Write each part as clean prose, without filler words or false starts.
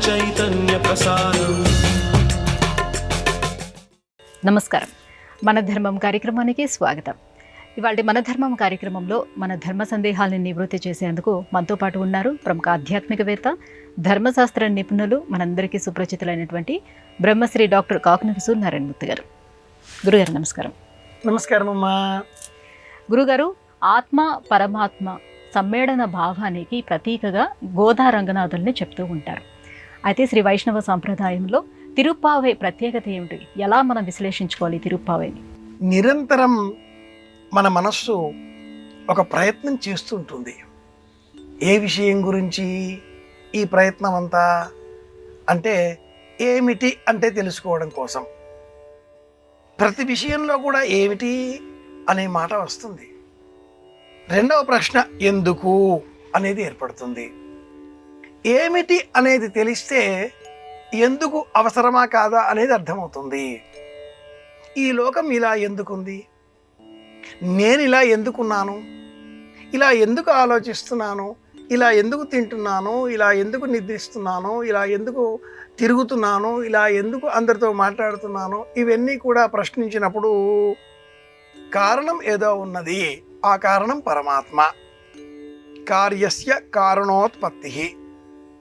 चैतन्यप्रसारम्। నమస్కారం. మన ధర్మం కార్యక్రమానికి స్వాగతం. ఇవాళ మన ధర్మం కార్యక్రమంలో మన ధర్మ సందేహాలను నివృత్తి చేసేందుకు మనతో పాటు ఉన్నారు ప్రముఖ ఆధ్యాత్మికవేత్త, ధర్మశాస్త్ర నిపుణులు, మనందరికీ సుపరిచితులైనటువంటి బ్రహ్మశ్రీ డాక్టర్ కాకునూరి సూర్యనారాయణమూర్తి గారు. గురుగారు నమస్కారం. నమస్కారం అమ్మా. గురుగారు, ఆత్మ పరమాత్మ సమ్మేళన భావానికి ప్రతీకగా గోదా రంగనాథుల్ని చెప్తూ ఉంటారు. అయితే శ్రీ వైష్ణవ సాంప్రదాయంలో తిరుప్పావై ప్రత్యేకత ఏమిటి? ఎలా మనం విశ్లేషించుకోవాలి తిరుప్పావైని? నిరంతరం మన మనస్సు ఒక ప్రయత్నం చేస్తుంటుంది. ఏ విషయం గురించి ఈ ప్రయత్నం అంతా అంటే ఏమిటి అంటే తెలుసుకోవడం కోసం. ప్రతి విషయంలో కూడా ఏమిటి అనే మాట వస్తుంది. రెండవ ప్రశ్న ఎందుకు అనేది ఏర్పడుతుంది. ఏమిటి అనేది తెలిస్తే ఎందుకు అవసరమా కాదా అనేది అర్థమవుతుంది. ఈ లోకం ఇలా ఎందుకుంది, నేను ఇలా ఎందుకున్నాను, ఇలా ఎందుకు ఆలోచిస్తున్నాను, ఇలా ఎందుకు తింటున్నాను, ఇలా ఎందుకు నిద్రిస్తున్నాను, ఇలా ఎందుకు తిరుగుతున్నాను, ఇలా ఎందుకు అందరితో మాట్లాడుతున్నాను, ఇవన్నీ కూడా ప్రశ్నించినప్పుడు కారణం ఏదో ఉన్నది. ఆ కారణం పరమాత్మ. కార్యస్య కారణోత్పత్తి.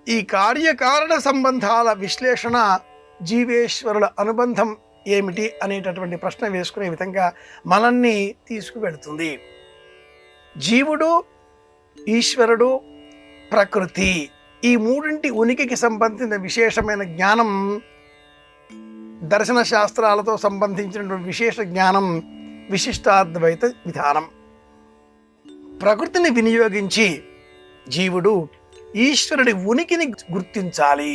ఈ కార్యకారణ సంబంధాల విశ్లేషణ, జీవేశ్వరుల అనుబంధం ఏమిటి అనేటటువంటి ప్రశ్న వేసుకునే విధంగా మనల్ని తీసుకువెళుతుంది. జీవుడు, ఈశ్వరుడు, ప్రకృతి, ఈ మూడింటి ఉనికికి సంబంధించిన విశేషమైన జ్ఞానం, దర్శన శాస్త్రాలతో సంబంధించినటువంటి విశేష జ్ఞానం విశిష్టాద్వైత విధానం. ప్రకృతిని వినియోగించి జీవుడు ఈశ్వరుడి ఉనికిని గుర్తించాలి.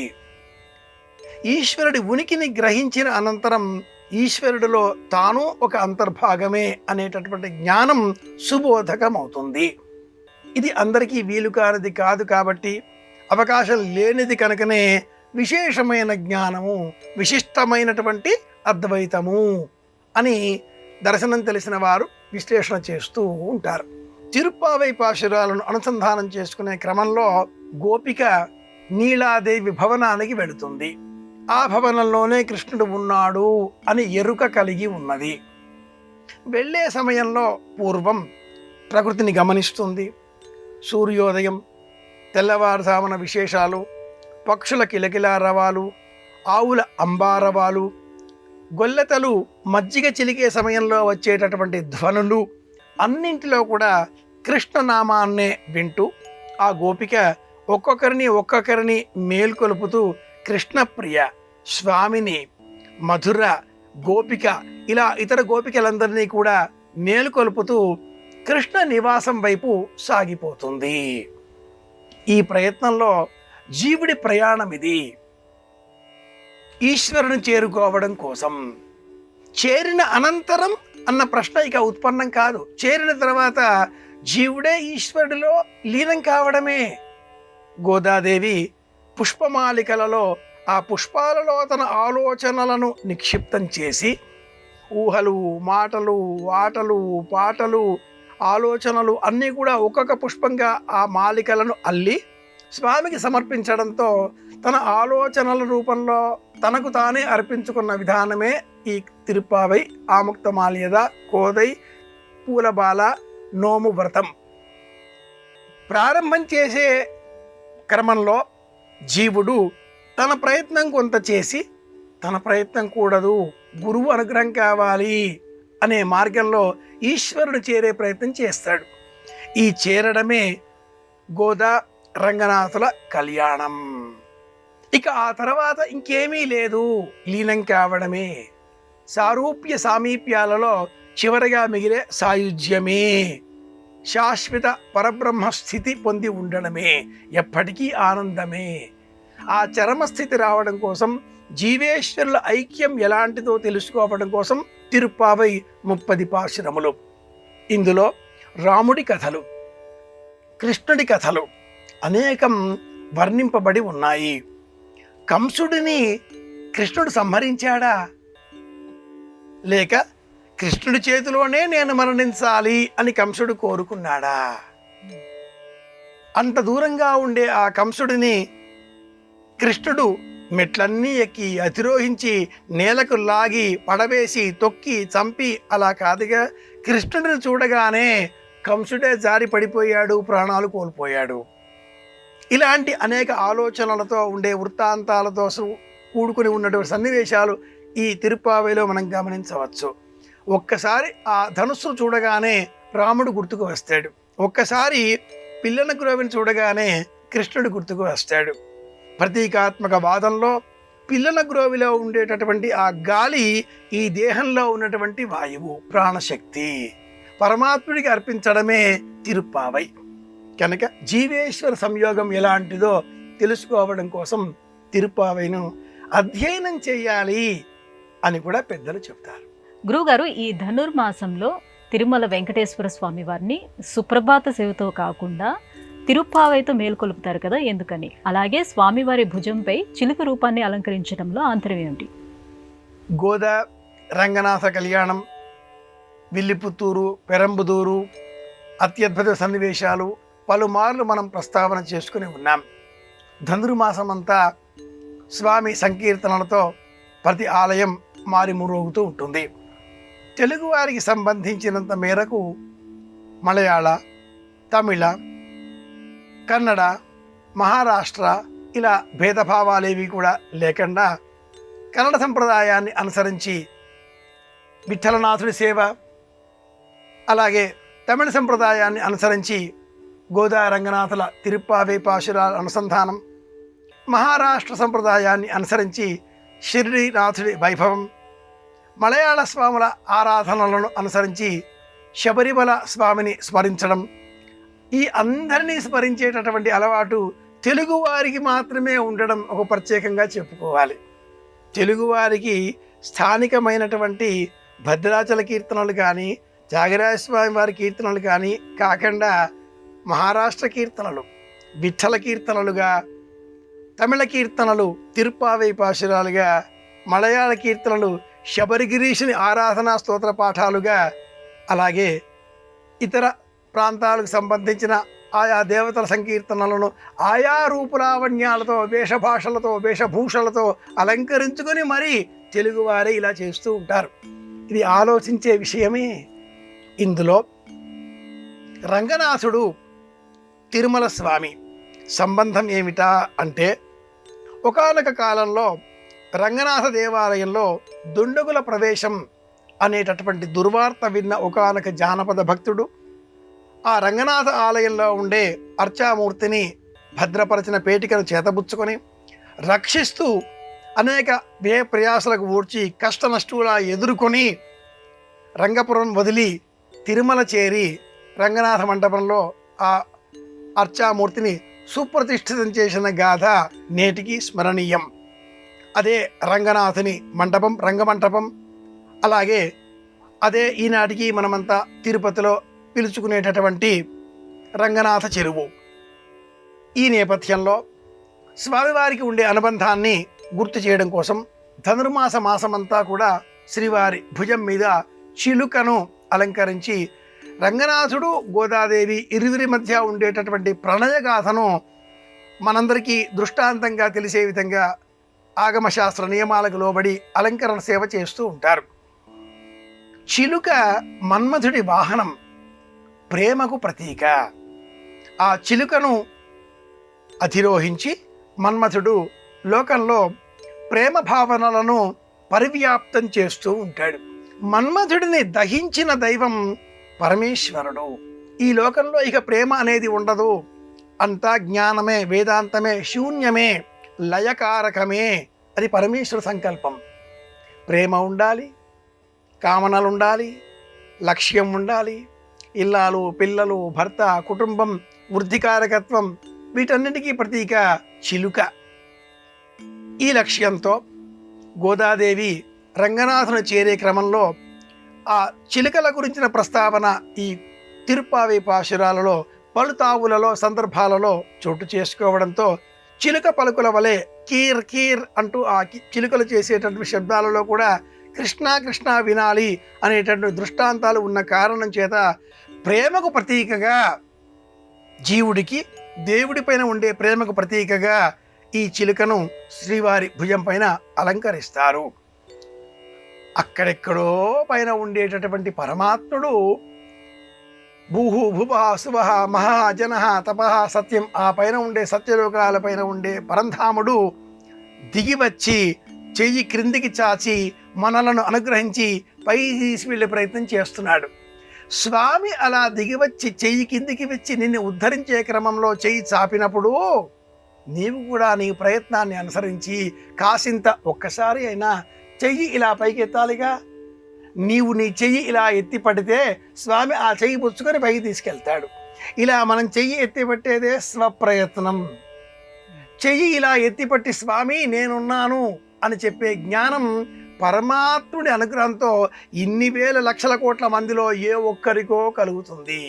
ఈశ్వరుడి ఉనికిని గ్రహించిన అనంతరం ఈశ్వరుడిలో తాను ఒక అంతర్భాగమే అనేటటువంటి జ్ఞానం సుబోధకమవుతుంది. ఇది అందరికీ వీలు కానిది కాదు కాబట్టి, అవకాశం లేనిది కనుకనే విశేషమైన జ్ఞానము, విశిష్టమైనటువంటి అద్వైతము అని దర్శనం తెలిసిన వారు విశ్లేషణ చేస్తూ ఉంటారు. తిరుప్పావై పాశురాలను అనుసంధానం చేసుకునే క్రమంలో గోపిక నీలాదేవి భవనానికి వెళుతుంది. ఆ భవనంలోనే కృష్ణుడు ఉన్నాడు అని ఎరుక కలిగి ఉన్నది. వెళ్ళే సమయంలో పూర్వం ప్రకృతిని గమనిస్తుంది. సూర్యోదయం, తెల్లవారుజామున విశేషాలు, పక్షుల కిలకిలారవాలు, ఆవుల అంబారవాలు, గొల్లెతలు మజ్జిగ చిలికే సమయంలో వచ్చేటటువంటి ధ్వనులు, అన్నింటిలో కూడా కృష్ణనామాన్నే వింటూ ఆ గోపిక ఒక్కొక్కరిని మేల్కొలుపుతూ కృష్ణప్రియ, స్వామిని, మధుర గోపిక, ఇలా ఇతర గోపికలందరినీ కూడా మేల్కొలుపుతూ కృష్ణ నివాసం వైపు సాగిపోతుంది. ఈ ప్రయత్నంలో జీవుడి ప్రయాణం ఇది. ఈశ్వరుని చేరుకోవడం కోసం. చేరిన అనంతరం అన్న ప్రశ్న ఇక ఉత్పన్నం కాదు. చేరిన తర్వాత జీవుడే ఈశ్వరుడిలో లీనం కావడమే. గోదాదేవి పుష్పమాలికలలో ఆ పుష్పాలలో తన ఆలోచనలను నిక్షిప్తం చేసి ఊహలు, మాటలు, ఆటలు, పాటలు, ఆలోచనలు అన్నీ కూడా ఒక్కొక్క పుష్పంగా ఆ మాలికలను అల్లి స్వామికి సమర్పించడంతో తన ఆలోచనల రూపంలో తనకు తానే అర్పించుకున్న విధానమే ఈ తిరుప్పావై, ఆముక్తమాల్యద, కోదై, పూలబాల, నోము వ్రతం. ప్రారంభం చేసే క్రమంలో జీవుడు తన ప్రయత్నం కొంత చేసి, తన ప్రయత్నం కూడదు, గురువు అనుగ్రహం కావాలి అనే మార్గంలో ఈశ్వరుడు చేరే ప్రయత్నం చేస్తాడు. ఈ చేరడమే గోదా రంగనాథుల కళ్యాణం. ఇక ఆ తర్వాత ఇంకేమీ లేదు, లీనం కావడమే. సారూప్య సామీప్యాలలో చివరగా మిగిలే సాయుజ్యమే, శాశ్వత పరబ్రహ్మస్థితి పొంది ఉండడమే, ఎప్పటికీ ఆనందమే. ఆ చరమస్థితి రావడం కోసం, జీవేశ్వరుల ఐక్యం ఎలాంటిదో తెలుసుకోవడం కోసం తిరుప్పావై 30 పాశురములు. ఇందులో రాముడి కథలు, కృష్ణుడి కథలు అనేకం వర్ణింపబడి ఉన్నాయి. కంసుడిని కృష్ణుడు సంహరించాడా, లేక కృష్ణుడి చేతిలోనే నేను మరణించాలి అని కంసుడు కోరుకున్నాడా? అంత దూరంగా ఉండే ఆ కంసుడిని కృష్ణుడు మెట్లన్నీ ఎక్కి అతిరోహించి నేలకు లాగి పడవేసి తొక్కి చంపి అలా కాదుగా, కృష్ణుడిని చూడగానే కంసుడే జారి పడిపోయాడు, ప్రాణాలు కోల్పోయాడు. ఇలాంటి అనేక ఆలోచనలతో ఉండే వృత్తాంతాలతో కూడుకుని ఉన్నటువంటి సన్నివేశాలు ఈ తిరుప్పావైలో మనం గమనించవచ్చు. ఒక్కసారి ఆ ధనుస్సును చూడగానే రాముడు గుర్తుకు వస్తాడు, ఒక్కసారి పిల్లన గ్రోవిని చూడగానే కృష్ణుడు గుర్తుకు వస్తాడు. ప్రతీకాత్మక వాదంలో పిల్లల గ్రోవిలో ఉండేటటువంటి ఆ గాలి ఈ దేహంలో ఉన్నటువంటి వాయువు, ప్రాణశక్తి పరమాత్ముడికి అర్పించడమే తిరుప్పావై. కనుక జీవేశ్వర సంయోగం ఎలాంటిదో తెలుసుకోవడం కోసం తిరుప్పావైను అధ్యయనం చేయాలి అని కూడా పెద్దలు చెప్తారు. గురువుగారు, ఈ ధనుర్మాసంలో తిరుమల వెంకటేశ్వర స్వామి వారిని సుప్రభాత సేవతో కాకుండా తిరుప్పావైతో మేల్కొలుపుతారు కదా, ఎందుకని? అలాగే స్వామివారి భుజంపై చిలుక రూపాన్ని అలంకరించడంలో ఆంతర్యం ఏమిటి? గోదా రంగనాథ కళ్యాణం, విల్లిపుత్తూరు, పెరంబుదూరు అత్యద్భుత సన్నివేశాలు పలుమార్లు మనం ప్రస్తావన చేసుకుని ఉన్నాం. ధనుర్మాసమంతా స్వామి సంకీర్తనలతో ప్రతి ఆలయం మారిమురోగుతూ ఉంటుంది. తెలుగువారికి సంబంధించినంత మేరకు మలయాళ, తమిళ, కన్నడ, మహారాష్ట్ర ఇలా భేదభావాలేవి కూడా లేకుండా కన్నడ సంప్రదాయాన్ని అనుసరించి విఠలనాథుడి సేవ, అలాగే తమిళ సంప్రదాయాన్ని అనుసరించి గోదా రంగనాథుల తిరుప్పావై పాశురాల అనుసంధానం, మహారాష్ట్ర సంప్రదాయాన్ని అనుసరించి షిరిడీనాథుడి వైభవం, మలయాళ స్వాముల ఆరాధనలను అనుసరించి శబరిమల స్వామిని స్మరించడం, ఈ అందరినీ స్మరించేటటువంటి అలవాటు తెలుగువారికి మాత్రమే ఉండడం ఒక ప్రత్యేకంగా చెప్పుకోవాలి. తెలుగువారికి స్థానికమైనటువంటి భద్రాచల కీర్తనలు కానీ, త్యాగరాజస్వామి వారి కీర్తనలు కానీ కాకుండా మహారాష్ట్ర కీర్తనలు విఠల కీర్తనలుగా, తమిళ కీర్తనలు తిరుప్పావై పాశురాలుగా, మలయాళ కీర్తనలు శబరిగిరీషుని ఆరాధనా స్తోత్ర పాఠాలుగా, అలాగే ఇతర ప్రాంతాలకు సంబంధించిన ఆయా దేవతల సంకీర్తనలను ఆయా రూపులావణ్యాలతో, వేషభాషలతో, వేషభూషలతో అలంకరించుకొని మరీ తెలుగువారే ఇలా చేస్తూ ఉంటారు. ఇది ఆలోచించే విషయమే. ఇందులో రంగనాథుడు తిరుమల స్వామి సంబంధం ఏమిటా అంటే, ఒకానొక కాలంలో రంగనాథ దేవాలయంలో దుండగుల ప్రవేశం అనేటటువంటి దుర్వార్త విన్న ఒకానొక జానపద భక్తుడు ఆ రంగనాథ ఆలయంలో ఉండే అర్చామూర్తిని భద్రపరిచిన పేటికను చేతబుచ్చుకొని రక్షిస్తూ అనేక వ్యయ ప్రయాసలకు ఊడ్చి కష్ట నష్టాల ఎదుర్కొని రంగపురం వదిలి తిరుమల చేరి రంగనాథ మండపంలో ఆ అర్చామూర్తిని సుప్రతిష్ఠితం చేసిన గాథ నేటికి స్మరణీయం. అదే రంగనాథుని మంటపం, రంగమంటపం. అలాగే అదే ఈనాటికి మనమంతా తిరుపతిలో పిలుచుకునేటటువంటి రంగనాథ చెరువు. ఈ నేపథ్యంలో స్వామివారికి ఉండే అనుబంధాన్ని గుర్తు చేయడం కోసం ధనుర్మాస మాసమంతా కూడా శ్రీవారి భుజం మీద చిలుకను అలంకరించి రంగనాథుడు, గోదాదేవి ఇరువురి మధ్య ఉండేటటువంటి ప్రణయగాథను మనందరికీ దృష్టాంతంగా తెలిసే విధంగా ఆగమశాస్త్ర నియమాలకు లోబడి అలంకరణ సేవ చేస్తూ ఉంటారు. చిలుక మన్మథుడి వాహనం, ప్రేమకు ప్రతీక. ఆ చిలుకను అధిరోహించి మన్మథుడు లోకంలో ప్రేమ భావనలను పరివ్యాప్తం చేస్తూ ఉంటాడు. మన్మథుడిని దహించిన దైవం పరమేశ్వరుడు. ఈ లోకంలో ఇక ప్రేమ అనేది ఉండదు, అంతా జ్ఞానమే, వేదాంతమే, శూన్యమే, లయకారకమే. అది పరమేశ్వర సంకల్పం. ప్రేమ ఉండాలి, కామనలు ఉండాలి, లక్ష్యం ఉండాలి, ఇల్లాలు, పిల్లలు, భర్త, కుటుంబం, వృద్ధికారకత్వం, వీటన్నిటికీ ప్రతీక చిలుక. ఈ లక్ష్యంతో గోదాదేవి రంగనాథుని చేరే క్రమంలో ఆ చిలుకల గురించిన ప్రస్తావన ఈ తిరుప్పావై పాశురాలలో పలుతావులలో సందర్భాలలో చోటు చేసుకోవడంతో చిలుక పలుకుల వలె కీర్ కీర్ అంటూ ఆ చిలుకలు చేసేటటువంటి శబ్దాలలో కూడా కృష్ణ కృష్ణ వినాలి అనేటటువంటి దృష్టాంతాలు ఉన్న కారణం చేత ప్రేమకు ప్రతీకగా, జీవుడికి దేవుడి పైన ఉండే ప్రేమకు ప్రతీకగా ఈ చిలుకను శ్రీవారి భుజం పైన అలంకరిస్తారు. అక్కడెక్కడో పైన ఉండేటటువంటి పరమాత్ముడు భూహు భువ శుభ మహా జన తప సత్యం, ఆ పైన ఉండే సత్యలోకాల పైన ఉండే పరంధాముడు దిగి వచ్చి చెయ్యి క్రిందికి చాచి మనలను అనుగ్రహించి పై తీసి వెళ్ళే ప్రయత్నం చేస్తున్నాడు. స్వామి అలా దిగివచ్చి చెయ్యి కిందికి వచ్చి నిన్ను ఉద్ధరించే క్రమంలో చెయ్యి చాపినప్పుడు నీవు కూడా నీ ప్రయత్నాన్ని అనుసరించి కాసింత ఒక్కసారి అయినా చెయ్యి ఇలా పైకి ఎత్తాలిగా. నీవు నీ చెయ్యి ఇలా ఎత్తి పడితే స్వామి ఆ చెయ్యి పుచ్చుకొని పైకి తీసుకెళ్తాడు. ఇలా మనం చెయ్యి ఎత్తిపట్టేదే స్వప్రయత్నం. చెయ్యి ఇలా ఎత్తిపట్టి స్వామి నేనున్నాను అని చెప్పే జ్ఞానం పరమాత్ముడి అనుగ్రహంతో ఇన్ని వేల లక్షల కోట్ల మందిలో ఏ ఒక్కరికో కలుగుతుంది.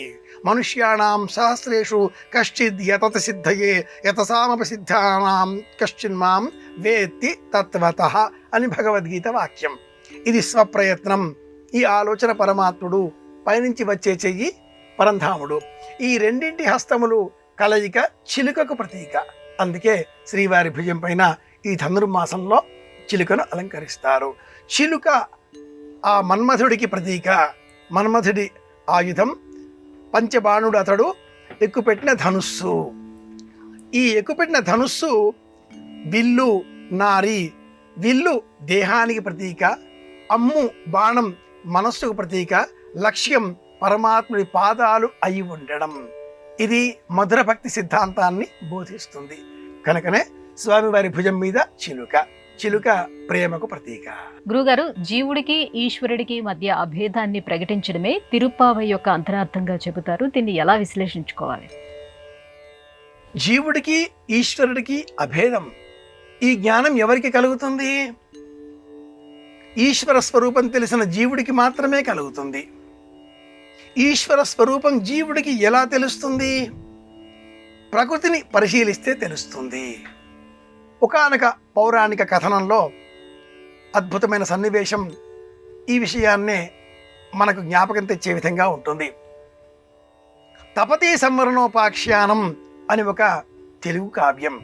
మనుష్యాణం సహస్రేషు కశ్చిద్ యతత సిద్ధయే యతసామపి సిద్ధానాం కశ్చిన్మాం వేత్తి తత్వతః అని భగవద్గీత వాక్యం. ఇది స్వప్రయత్నం. ఈ ఆలోచన పరమాత్ముడు, పైనుంచి వచ్చే చెయ్యి పరంధాముడు. ఈ రెండింటి హస్తములు కలయిక చిలుకకు ప్రతీక. అందుకే శ్రీవారి భుజం పైన ఈ ధనుర్మాసంలో చిలుకను అలంకరిస్తారు. చిలుక ఆ మన్మధుడికి ప్రతీక. మన్మధుడి ఆయుధం పంచబాణుడు, అతడు ఎక్కుపెట్టిన ధనుస్సు. ఈ ఎక్కుపెట్టిన ధనుస్సు విల్లు నారి. విల్లు దేహానికి ప్రతీక, అమ్ము బాణం మనస్సుకు ప్రతీక, లక్ష్యం పరమాత్ముడి పాదాలు అయి ఉండడం. ఇది మధుర భక్తి సిద్ధాంతాన్ని బోధిస్తుంది. కనుకనే స్వామివారి భుజం మీద చిలుక. చిలుక ప్రేమకు ప్రతీక. గురుగారు, జీవుడికి ఈశ్వరుడికి మధ్య అభేదాన్ని ప్రకటించడమే తిరుప్పావై యొక్క అంతరార్థంగా చెబుతారు. దీన్ని ఎలా విశ్లేషించుకోవాలి? జీవుడికి ఈశ్వరుడికి అభేదం, ఈ జ్ఞానం ఎవరికి కలుగుతుంది? ఈశ్వర స్వరూపం తెలిసిన జీవుడికి మాత్రమే కలుగుతుంది. ఈశ్వర స్వరూపం జీవుడికి ఎలా తెలుస్తుంది? ప్రకృతిని పరిశీలిస్తే తెలుస్తుంది. ఒకానొక పౌరాణిక కథనంలో అద్భుతమైన సన్నివేశం ఈ విషయాన్నే మనకు జ్ఞాపకం తెచ్చే విధంగా ఉంటుంది. తపతీ సంవరణోపాఖ్యానం అని ఒక తెలుగు కావ్యం.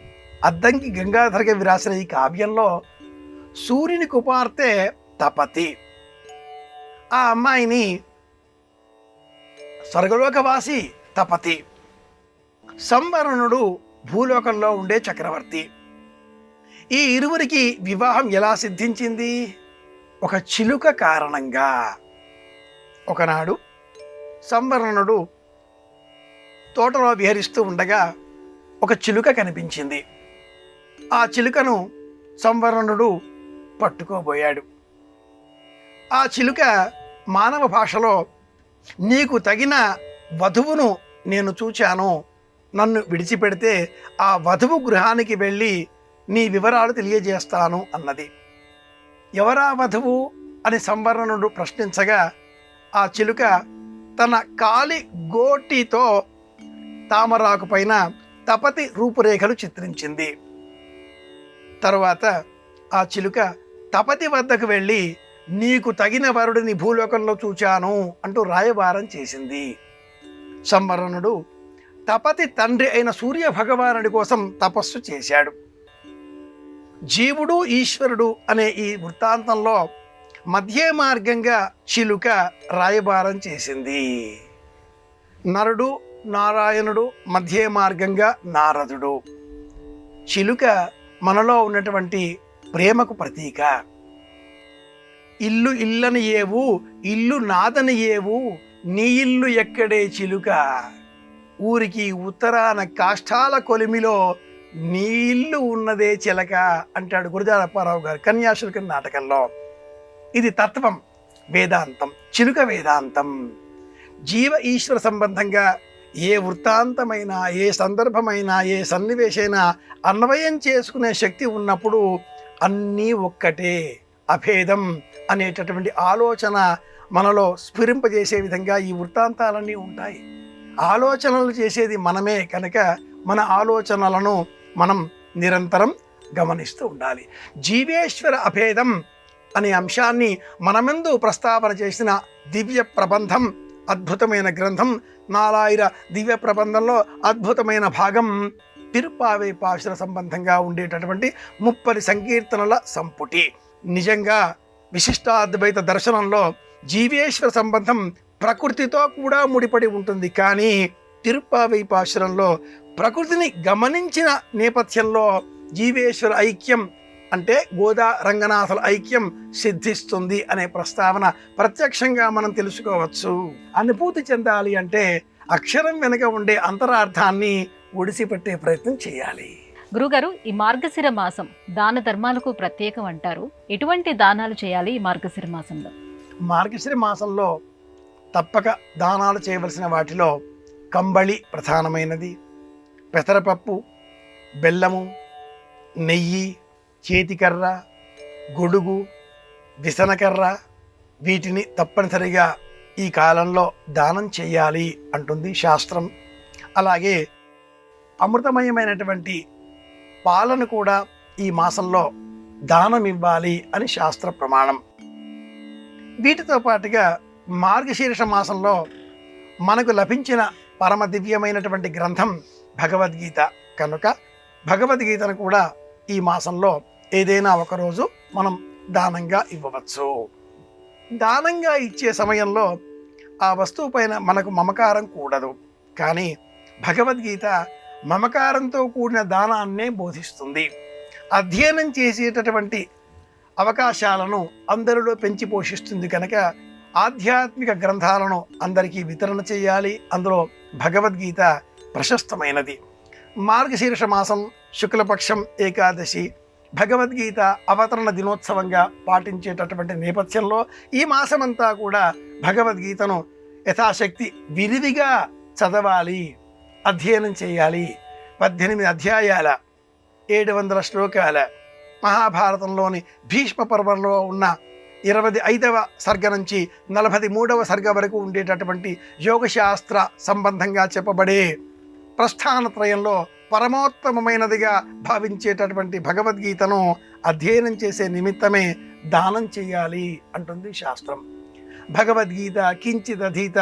అద్దంకి గంగాధర కవి రాసిన ఈ కావ్యంలో సూర్యుని కుమార్తె తపతి. ఆ అమ్మాయిని స్వర్గలోకవాసి తపతి, సంవరణుడు భూలోకంలో ఉండే చక్రవర్తి. ఈ ఇరువురికి వివాహం ఎలా సిద్ధించింది? ఒక చిలుక కారణంగా. ఒకనాడు సంవరణుడు తోటలో విహరిస్తూ ఉండగా ఒక చిలుక కనిపించింది. ఆ చిలుకను సంవరణుడు పట్టుకోబోయాడు. ఆ చిలుక మానవ భాషలో నీకు తగిన వధువును నేను చూచాను, నన్ను విడిచిపెడితే ఆ వధువు గృహానికి వెళ్ళి నీ వివరాలు తెలియజేస్తాను అన్నది. ఎవరా వధువు అని సంవరణుడు ప్రశ్నించగా ఆ చిలుక తన కాలి గోటితో తామరాకు పైన తపతి రూపురేఖలు చిత్రించింది. తరువాత ఆ చిలుక తపతి వద్దకు వెళ్ళి నీకు తగిన వరుడిని భూలోకంలో చూచాను అంటూ రాయబారం చేసింది. సంవరణుడు తపతి తండ్రి అయిన సూర్య భగవానుడి కోసం తపస్సు చేశాడు. జీవుడు ఈశ్వరుడు అనే ఈ వృత్తాంతంలో మధ్య మార్గంగా చిలుక రాయబారం చేసింది. నరుడు నారాయణుడు మధ్య మార్గంగా నారదుడు. చిలుక మనలో ఉన్నటువంటి ప్రేమకు ప్రతీక. ఇల్లు ఇల్లని ఏవు, ఇల్లు నాదని ఏవు, నీ ఇల్లు ఎక్కడే చిలుక, ఊరికి ఉత్తరాన కాష్టాల కొలిమిలో నీ ఇల్లు ఉన్నదే చిలక అంటాడు గురజాడ అప్పారావు గారు కన్యాశుల్కం నాటకంలో. ఇది తత్వం, వేదాంతం, చిలుక వేదాంతం. జీవ ఈశ్వర సంబంధంగా ఏ వృత్తాంతమైనా, ఏ సందర్భమైనా, ఏ సన్నివేశైనా అన్వయం చేసుకునే శక్తి ఉన్నప్పుడు అన్నీ ఒక్కటే, అభేదం అనేటటువంటి ఆలోచన మనలో స్ఫురింపజేసే విధంగా ఈ వృత్తాంతాలన్నీ ఉంటాయి. ఆలోచనలు చేసేది మనమే కనుక మన ఆలోచనలను మనం నిరంతరం గమనిస్తూ ఉండాలి. జీవేశ్వర అభేదం అనే అంశాన్ని మనమెందు ప్రస్తావన చేసిన దివ్య ప్రబంధం, అద్భుతమైన గ్రంథం 4000 దివ్య ప్రబంధంలో అద్భుతమైన భాగం తిరుప్పావై పాశుర సంబంధంగా ఉండేటటువంటి 30 సంకీర్తనల సంపుటి. నిజంగా విశిష్టాద్వైత దర్శనంలో జీవేశ్వర సంబంధం ప్రకృతితో కూడా ముడిపడి ఉంటుంది. కానీ తిరుప్పావై పాశురంలో ప్రకృతిని గమనించిన నేపథ్యంలో జీవేశ్వర ఐక్యం అంటే గోదా రంగనాథుల ఐక్యం సిద్ధిస్తుంది అనే ప్రస్తావన ప్రత్యక్షంగా మనం తెలుసుకోవచ్చు. అనుభూతి చెందాలి అంటే అక్షరం వెనుక ఉండే అంతరార్థాన్ని ఒడిసిపెట్టే ప్రయత్నం చేయాలి. గురుగారు, ఈ మార్గశిర మాసం దాన ధర్మాలకు ప్రత్యేకం అంటారు. ఎటువంటి దానాలు చేయాలి ఈ మార్గశిర మాసంలో? మార్గశిర మాసంలో తప్పక దానాలు చేయవలసిన వాటిలో కంబళి ప్రధానమైనది. పెసరపప్పు, బెల్లము, నెయ్యి, చేతికర్ర, గొడుగు, విసనకర్ర వీటిని తప్పనిసరిగా ఈ కాలంలో దానం చేయాలి అంటుంది శాస్త్రం. అలాగే అమృతమయమైనటువంటి పాలను కూడా ఈ మాసంలో దానం ఇవ్వాలి అని శాస్త్ర ప్రమాణం. వీటితో పాటుగా మార్గశీర్ష మాసంలో మనకు లభించిన పరమ దివ్యమైనటువంటి గ్రంథం భగవద్గీత కనుక భగవద్గీతను కూడా ఈ మాసంలో ఏదైనా ఒకరోజు మనం దానంగా ఇవ్వవచ్చు. దానంగా ఇచ్చే సమయంలో ఆ వస్తువు పైన మనకు మమకారం కూడదు. కానీ భగవద్గీత మమకారంతో కూడిన దానాన్నే బోధిస్తుంది. అధ్యయనం చేసేటటువంటి అవకాశాలను అందరిలో పెంచి పోషిస్తుంది కనుక ఆధ్యాత్మిక గ్రంథాలను అందరికీ వితరణ చేయాలి. అందులో భగవద్గీత ప్రశస్తమైనది. మార్గశీర్ష మాసం శుక్లపక్షం ఏకాదశి భగవద్గీత అవతరణ దినోత్సవంగా పాటించేటటువంటి నేపథ్యంలో ఈ మాసమంతా కూడా భగవద్గీతను యథాశక్తి విరివిగా చదవాలి, అధ్యయనం చేయాలి. 18 అధ్యాయాల 700 శ్లోకాల మహాభారతంలోని భీష్మ పర్వంలో ఉన్న 25వ సర్గ నుంచి 43వ సర్గ వరకు ఉండేటటువంటి యోగశాస్త్ర సంబంధంగా చెప్పబడే ప్రస్థానత్రయంలో పరమోత్తమమైనదిగా భావించేటటువంటి భగవద్గీతను అధ్యయనం చేసే నిమిత్తమే దానం చేయాలి అంటుంది శాస్త్రం. భగవద్గీత కించిదధీత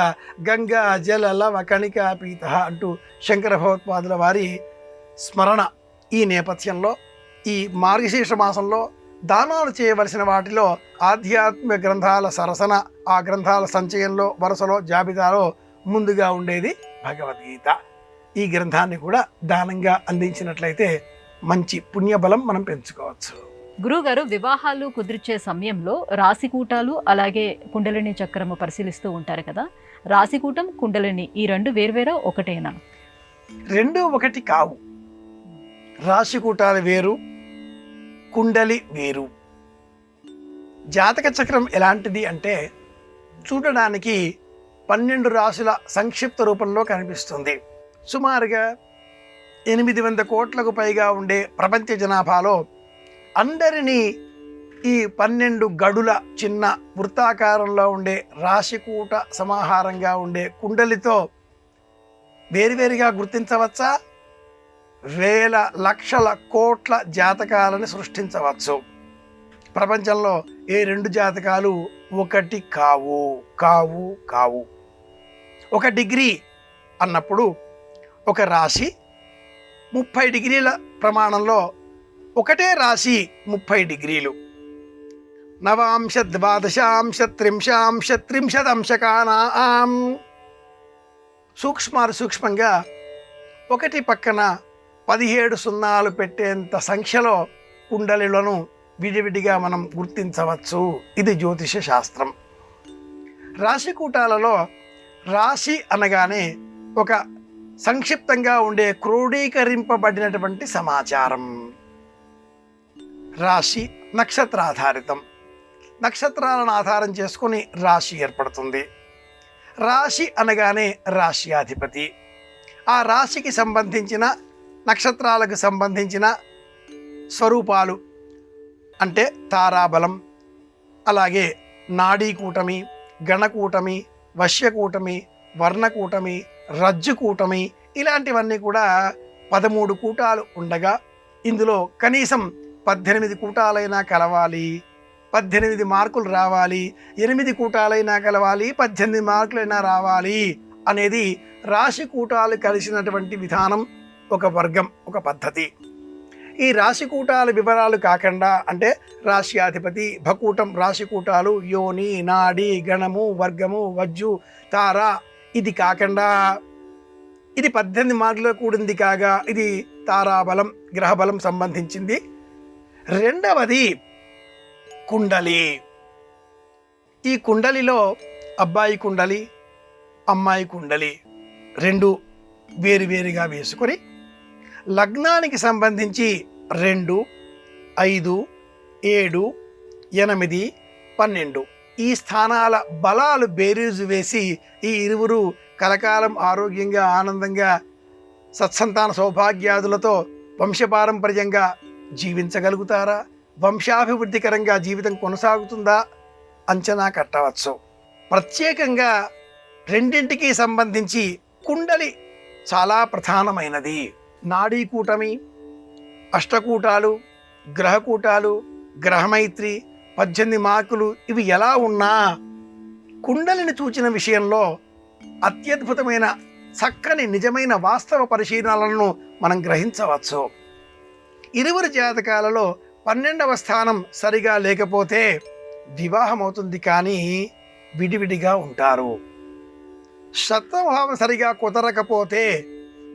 గంగా జల లవ కణికా పీత అంటూ శంకర భగవత్పాదుల వారి స్మరణ. ఈ నేపథ్యంలో ఈ మార్గశీర్ష మాసంలో దానాలు చేయవలసిన వాటిలో ఆధ్యాత్మిక గ్రంథాల సరసన, ఆ గ్రంథాల సంచయంలో వరుసలో జాబితాలో ముందుగా ఉండేది భగవద్గీత. ఈ గ్రంథాన్ని కూడా దానంగా అందించినట్లయితే మంచి పుణ్యబలం మనం పెంచుకోవచ్చు. గురువుగారు, వివాహాలు కుదిర్చే సమయంలో రాశికూటాలు అలాగే కుండలిని చక్రము పరిశీలిస్తూ ఉంటారు కదా. రాశికూటం, కుండలిని ఈ రెండు వేర్వేరా ఒకటేనా? రెండు ఒకటి కావు. రాశికూటాలు వేరు, కుండలి వేరు. జాతక చక్రం ఎలాంటిది అంటే చూడడానికి 12 రాశుల సంక్షిప్త రూపంలో కనిపిస్తుంది. సుమారుగా 800 కోట్లకు పైగా ఉండే ప్రపంచ జనాభాలో అందరినీ ఈ 12 గడుల చిన్న వృత్తాకారంలో ఉండే రాశికూట సమాహారంగా ఉండే కుండలితో వేరువేరుగా గుర్తించవచ్చా? వేల లక్షల కోట్ల జాతకాలను సృష్టించవచ్చు. ప్రపంచంలో ఏ 2 జాతకాలు ఒకటి కావు కావు కావు. 1 డిగ్రీ అన్నప్పుడు ఒక రాశి 30 డిగ్రీల ప్రమాణంలో ఒకటే రాశి 30 డిగ్రీలు. నవాంశ ద్వాదశాంశ త్రింశాంశ త్రింశదంశకానాం సూక్ష్మంగా ఒకటి పక్కన 17 సున్నాలు పెట్టేంత సంఖ్యలో కుండలిలను విడివిడిగా మనం గుర్తించవచ్చు. ఇది జ్యోతిష శాస్త్రం. రాశికూటాలలో రాశి అనగానే ఒక సంక్షిప్తంగా ఉండే క్రోడీకరింపబడినటువంటి సమాచారం. రాశి నక్షత్రాధారితం. నక్షత్రాలను ఆధారం చేసుకుని రాశి ఏర్పడుతుంది. రాశి అనగానే రాశ్యాధిపతి. ఆ రాశికి సంబంధించిన నక్షత్రాలకు సంబంధించిన స్వరూపాలు అంటే తారాబలం, అలాగే నాడీకూటమి, గణకూటమి, వశ్యకూటమి, వర్ణకూటమి, రజ్జుకూటమి ఇలాంటివన్నీ కూడా 13 కూటాలు ఉండగా ఇందులో కనీసం 18 కూటాలైనా కలవాలి, 18 మార్కులు రావాలి, 8 కూటాలైనా కలవాలి, 18 మార్కులైనా రావాలి అనేది రాశి కూటాలు కలిసినటువంటి విధానం ఒక వర్గం, ఒక పద్ధతి. ఈ రాశికూటాల వివరాలు కాకుండా, అంటే రాశ్యాధిపతి, భకూటం, రాశికూటాలు, యోని, నాడి, గణము, వర్గము, వజ్జు, తార, ఇది కాకుండా ఇది 18 మార్కులో కూడింది కాగా ఇది తారాబలం, గ్రహబలం సంబంధించింది. రెండవది కుండలి. ఈ కుండలిలో అబ్బాయి కుండలి, అమ్మాయి కుండలి రెండు వేరువేరుగా వేసుకొని లగ్నానికి సంబంధించి 2, 5, 7, 8, 12 ఈ స్థానాల బలాలు బేరీజు వేసి ఈ ఇరువురు కలకాలం ఆరోగ్యంగా, ఆనందంగా, సత్సంతాన సౌభాగ్యాదులతో వంశపారంపర్యంగా జీవించగలుగుతారా, వంశాభివృద్ధికరంగా జీవితం కొనసాగుతుందా అంచనా కట్టవచ్చు. ప్రత్యేకంగా రెండింటికి సంబంధించి కుండలి చాలా ప్రధానమైనది. నాడీ కూటమి, అష్టకూటాలు, గ్రహకూటాలు, గ్రహమైత్రి, 18 మార్కులు ఇవి ఎలా ఉన్నా కుండలిని చూచిన విషయంలో అత్యద్భుతమైన చక్కని నిజమైన వాస్తవ పరిశీలనలను మనం గ్రహించవచ్చు. ఇరువురి జాతకాలలో 12వ స్థానం సరిగా లేకపోతే వివాహం అవుతుంది, కానీ విడివిడిగా ఉంటారు. సప్తమభావం సరిగా కుదరకపోతే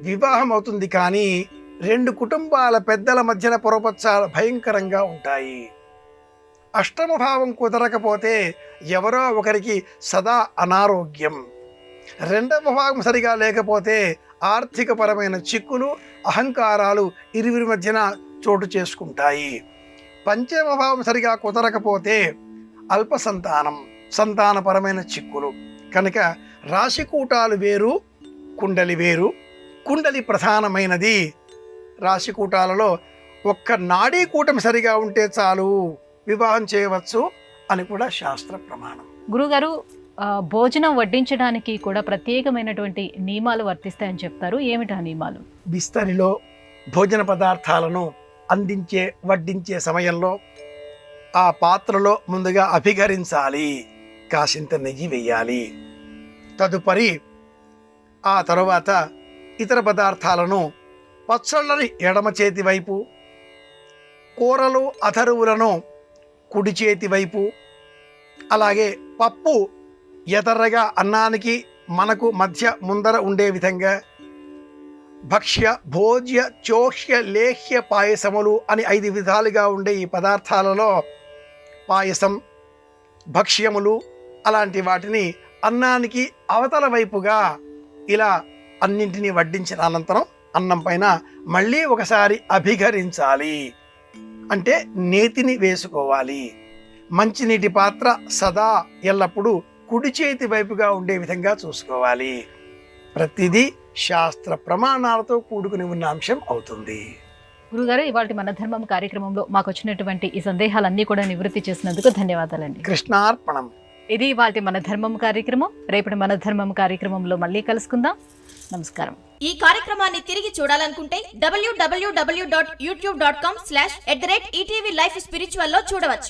వివాహం అవుతుంది, కానీ 2 కుటుంబాల పెద్దల మధ్యన పొరపచ్చాలు భయంకరంగా ఉంటాయి. అష్టమ భావం కుదరకపోతే ఎవరో ఒకరికి సదా అనారోగ్యం. 2వ భాగం సరిగా లేకపోతే ఆర్థికపరమైన చిక్కులు, అహంకారాలు ఇరువురి మధ్యన చోటు చేసుకుంటాయి. పంచమ భావం సరిగా కుదరకపోతే అల్ప సంతానం, సంతానపరమైన చిక్కులు. కనుక రాశికూటాలు వేరు, కుండలి వేరు. కుండలి ప్రధానమైనది. రాశికూటాలలో ఒక్క నాడీ కూటమి సరిగా ఉంటే చాలు, వివాహం చేయవచ్చు అని కూడా శాస్త్ర ప్రమాణం. గురుగారు, భోజనం వడ్డించడానికి కూడా ప్రత్యేకమైనటువంటి నియమాలు వర్తిస్తాయని చెప్తారు. ఏమిటా నియమాలు? బిస్తరిలో భోజన పదార్థాలను వడ్డించే సమయంలో ఆ పాత్రలో ముందుగా అభిగరించాలి, కాసింత నెయ్యి వేయాలి. తదుపరి ఆ తరువాత ఇతర పదార్థాలను, పచ్చళ్ళని ఎడమ చేతి వైపు, కూరలు అథరువులను కుడి చేతి వైపు, అలాగే పప్పు ఎదర్రగా అన్నానికి మనకు మధ్య ముందర ఉండే విధంగా, భక్ష్య, భోజ్య, చోష్య, లేహ్య పాయసములు అని 5 విధాలుగా ఉండే ఈ పదార్థాలలో పాయసం, భక్ష్యములు అలాంటి వాటిని అన్నానికి అవతల వైపుగా ఇలా అన్నింటినీ వడ్డించిన అనంతరం అన్నం పైన మళ్ళీ ఒకసారి అభిగరించాలి, అంటే నేతిని వేసుకోవాలి. మంచినీటి పాత్ర సదా ఎల్లప్పుడూ కుడి చేతి వైపుగా ఉండే విధంగా చూసుకోవాలి. ప్రతిదీ శాస్త్ర ప్రమాణాలతో కూడుకుని ఉన్న అంశం అవుతుంది. గురుగారు, ఇవాళ మన ధర్మం కార్యక్రమంలో మాకు వచ్చినటువంటి ఈ సందేహాలన్నీ కూడా నివృత్తి చేసినందుకు ధన్యవాదాలండి. కృష్ణార్పణం. ఇది ఇవాళ మన ధర్మం కార్యక్రమం. రేపటి మన ధర్మం కార్యక్రమంలో మళ్ళీ కలుసుకుందాం. నమస్కారం. ఈ కార్యక్రమాన్ని తిరిగి చూడాలనుకుంటే www.youtube.com/@ETV Life Spiritual లో చూడవచ్చు.